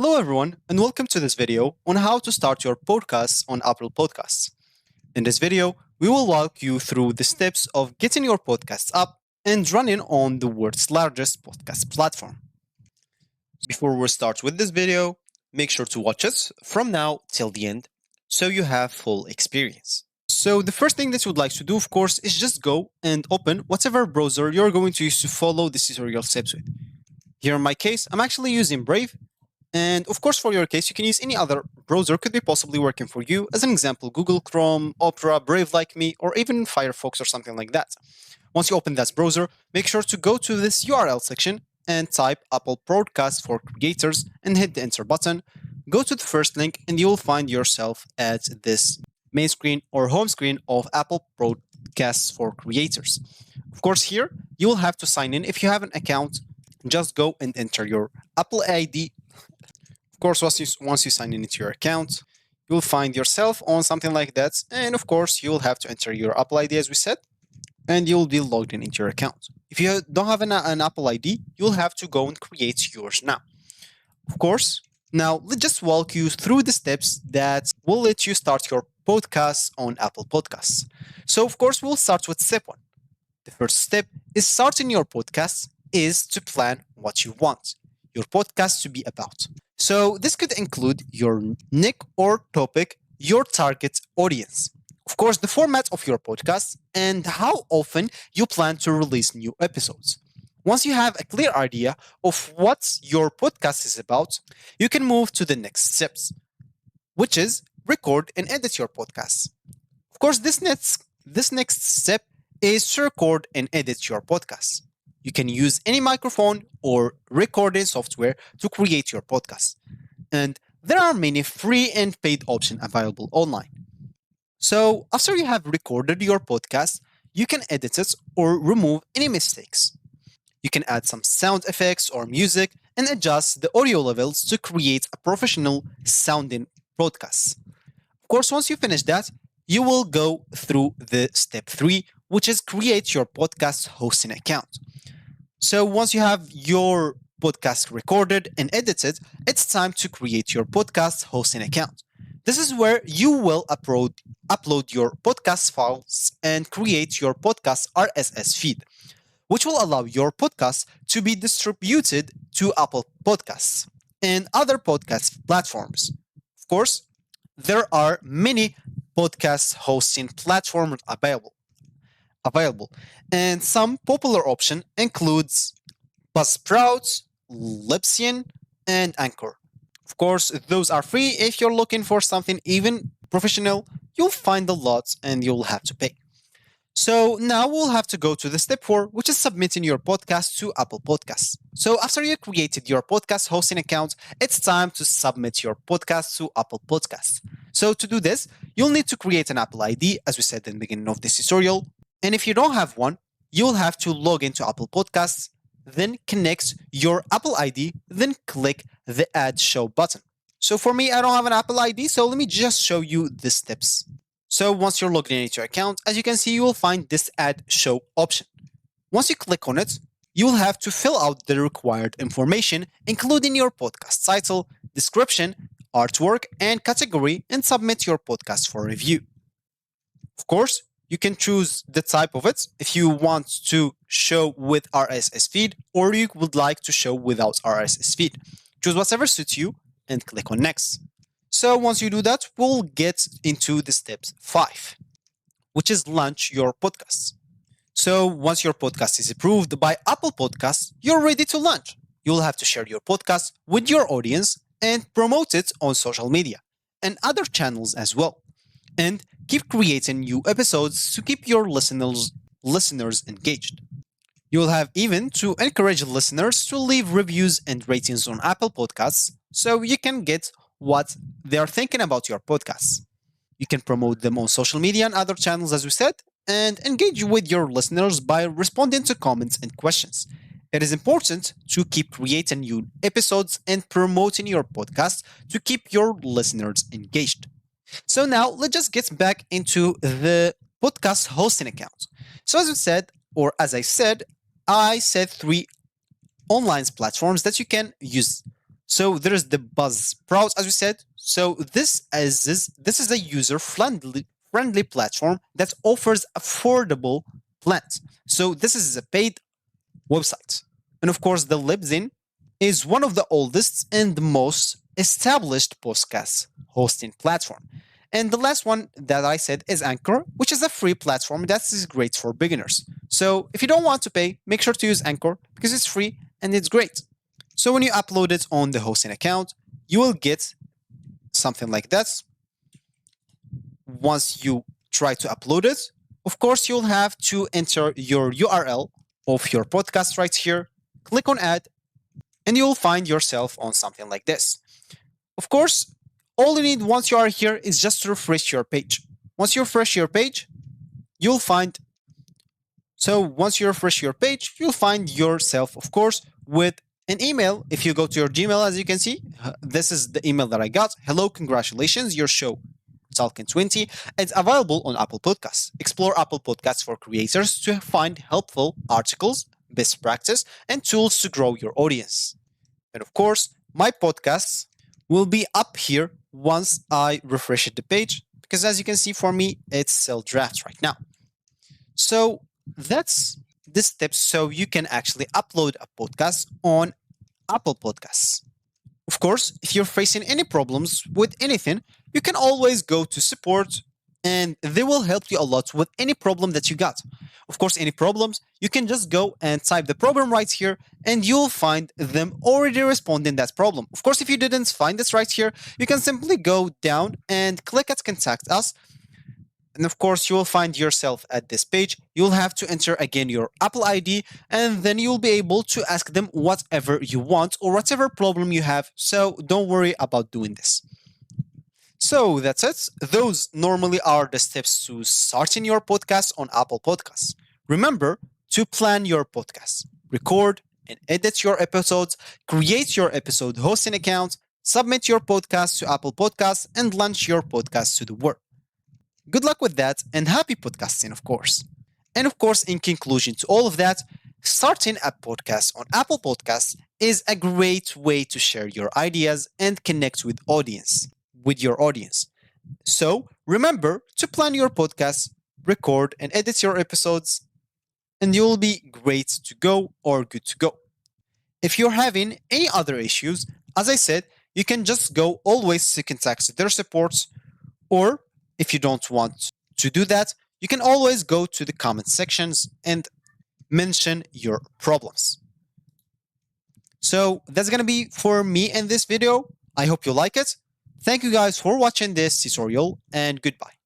Hello, everyone, and welcome to this video on how to start your podcast on Apple Podcasts. In this video, we will walk you through the steps of getting your podcasts up and running on the world's largest podcast platform. Before we start with this video, make sure to watch us from now till the end so you have full experience. So the first thing that you would like to do, of course, is just go and open whatever browser you're going to use to follow this tutorial steps with. Here in my case, I'm actually using Brave. And of course, for your case, you can use any other browser could be possibly working for you. As an example, Google Chrome, Opera, Brave like me, or even Firefox or something like that. Once you open that browser, make sure to go to this URL section and type Apple Podcasts for Creators and hit the enter button. Go to the first link and you will find yourself at this main screen or home screen of Apple Podcasts for Creators. Of course, here you will have to sign in. If you have an account, just go and enter your Apple ID. Of course, once you sign in into your account, you'll find yourself on something like that. And of course, you'll have to enter your Apple ID as we said, and you'll be logged in into your account. If you don't have an Apple ID, you'll have to go and create yours now. Of course, now let's just walk you through the steps that will let you start your podcast on Apple Podcasts. So of course, we'll start with step one. The first step is starting your podcast is to plan what you want your podcast to be about. So this could include your niche or topic, your target audience. Of course, the format of your podcast and how often you plan to release new episodes. Once you have a clear idea of what your podcast is about, you can move to the next steps, which is record and edit your podcast. Of course, this next step is to record and edit your podcast. You can use any microphone or recording software to create your podcast. And there are many free and paid options available online. So after you have recorded your podcast, you can edit it or remove any mistakes. You can add some sound effects or music and adjust the audio levels to create a professional sounding podcast. Of course, once you finish that, you will go through the step 3, which is create your podcast hosting account. So once you have your podcast recorded and edited, it's time to create your podcast hosting account. This is where you will upload your podcast files and create your podcast RSS feed, which will allow your podcast to be distributed to Apple Podcasts and other podcast platforms. Of course, there are many podcast hosting platforms available. And some popular option includes Buzzsprout, Libsyn, and Anchor. Of course, those are free. If you're looking for something even professional, you'll find a lot and you'll have to pay. So now we'll have to go to the step 4, which is submitting your podcast to Apple Podcasts. So after you created your podcast hosting account, it's time to submit your podcast to Apple Podcasts. So to do this, you'll need to create an Apple ID, as we said in the beginning of this tutorial. And if you don't have one, you'll have to log into Apple Podcasts, then connect your Apple ID, then click the Add Show button. So for me, I don't have an Apple ID, so let me just show you the steps. So once you're logged into your account, as you can see, you will find this Add Show option. Once you click on it, you will have to fill out the required information, including your podcast title, description, artwork, and category, and submit your podcast for review. Of course, you can choose the type of it if you want to show with RSS feed or you would like to show without RSS feed. Choose whatever suits you and click on next. So once you do that, we'll get into the steps 5, which is launch your podcast. So once your podcast is approved by Apple Podcasts, you're ready to launch. You'll have to share your podcast with your audience and promote it on social media and other channels as well. And keep creating new episodes to keep your listeners engaged. You'll have even to encourage listeners to leave reviews and ratings on Apple Podcasts so you can get what they are thinking about your podcasts. You can promote them on social media and other channels, as we said, and engage with your listeners by responding to comments and questions. It is important to keep creating new episodes and promoting your podcast to keep your listeners engaged. So now let's just get back into the podcast hosting account. So as I said 3 online platforms that you can use. So there is the Buzz Browse, as we said. So this is a user friendly platform that offers affordable plans. So this is a paid website. And of course, the Libsyn is one of the oldest and most established podcast hosting platform. And the last one that I said is Anchor, which is a free platform that is great for beginners. So if you don't want to pay, make sure to use Anchor because it's free and it's great. So when you upload it on the hosting account, you will get something like that. Once you try to upload it, of course, you'll have to enter your URL of your podcast right here, click on add, and you'll find yourself on something like this. Of course, all you need once you are here is just to refresh your page. Once you refresh your page, you'll find once you refresh your page, you'll find yourself, of course, with an email. If you go to your Gmail, as you can see, this is the email that I got. Hello, congratulations, your show, Talking 20, is available on Apple Podcasts. Explore Apple Podcasts for creators to find helpful articles, best practice, and tools to grow your audience. And of course, my podcasts will be up here once I refresh the page, because as you can see for me, it's still draft right now. So that's the steps so you can actually upload a podcast on Apple Podcasts. Of course, if you're facing any problems with anything, you can always go to support and they will help you a lot with any problem that you got. Of course, any problems, you can just go and type the problem right here and you'll find them already responding that problem. Of course, if you didn't find this right here, you can simply go down and click at contact us. And of course, you will find yourself at this page. You'll have to enter again your Apple ID, and then you'll be able to ask them whatever you want or whatever problem you have. So don't worry about doing this. So that's it. Those normally are the steps to starting your podcast on Apple Podcasts. Remember to plan your podcast, record and edit your episodes, create your episode hosting account, submit your podcast to Apple Podcasts, and launch your podcast to the world. Good luck with that and happy podcasting, of course. And of course, in conclusion to all of that, starting a podcast on Apple Podcasts is a great way to share your ideas and connect with your audience. So remember to plan your podcast, record and edit your episodes, and you'll be great to go or good to go. If you're having any other issues, as I said, you can just go always to contact their supports, or if you don't want to do that, you can always go to the comment sections and mention your problems. So that's going to be for me in this video. I hope you like it. Thank you guys for watching this tutorial and goodbye.